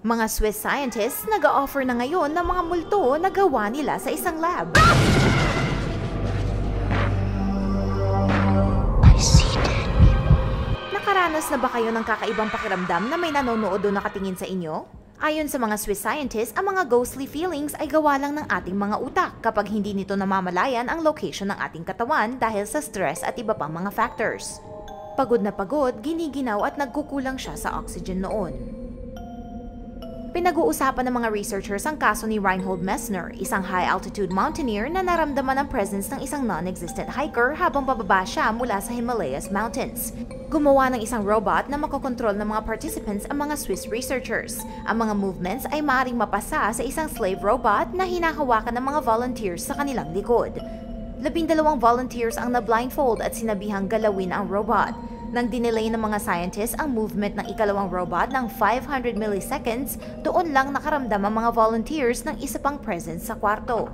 Mga Swiss scientists nag-o-offer na ngayon ng mga multo na gawa nila sa isang lab. Nakaranas na ba kayo ng kakaibang pakiramdam na may nanonood o nakatingin sa inyo? Ayon sa mga Swiss scientists, ang mga ghostly feelings ay gawa lang ng ating mga utak kapag hindi nito namamalayan ang location ng ating katawan dahil sa stress at iba pang mga factors. Pagod na pagod, giniginaw at nagkukulang siya sa oxygen noon. Pinag-uusapan ng mga researchers ang kaso ni Reinhold Messner, isang high-altitude mountaineer na naramdaman ang presence ng isang non-existent hiker habang bababa siya mula sa Himalayas Mountains. Gumawa ng isang robot na makokontrol ng mga participants ang mga Swiss researchers. Ang mga movements ay maaaring mapasa sa isang slave robot na hinahawakan ng mga volunteers sa kanilang likod. 12 volunteers ang na-blindfold at sinabihang galawin ang robot. Nang dinelay ng mga scientists ang movement ng ikalawang robot ng 500 milliseconds, doon lang nakaramdam ang mga volunteers ng isa pang presence sa kwarto.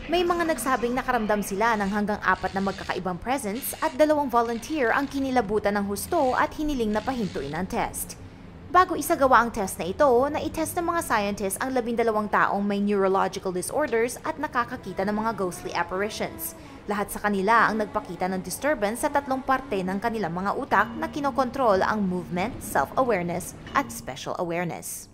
May mga nagsabing nakaramdam sila ng hanggang 4 na magkakaibang presence at 2 volunteer ang kinilabutan ng husto at hiniling na pahintuin ang test. Bago isagawa ang test na ito, na-itest ng mga scientists ang 12 taong may neurological disorders at nakakakita ng mga ghostly apparitions. Lahat sa kanila ang nagpakita ng disturbance sa 3 parte ng kanilang mga utak na kinokontrol ang movement, self-awareness, at special awareness.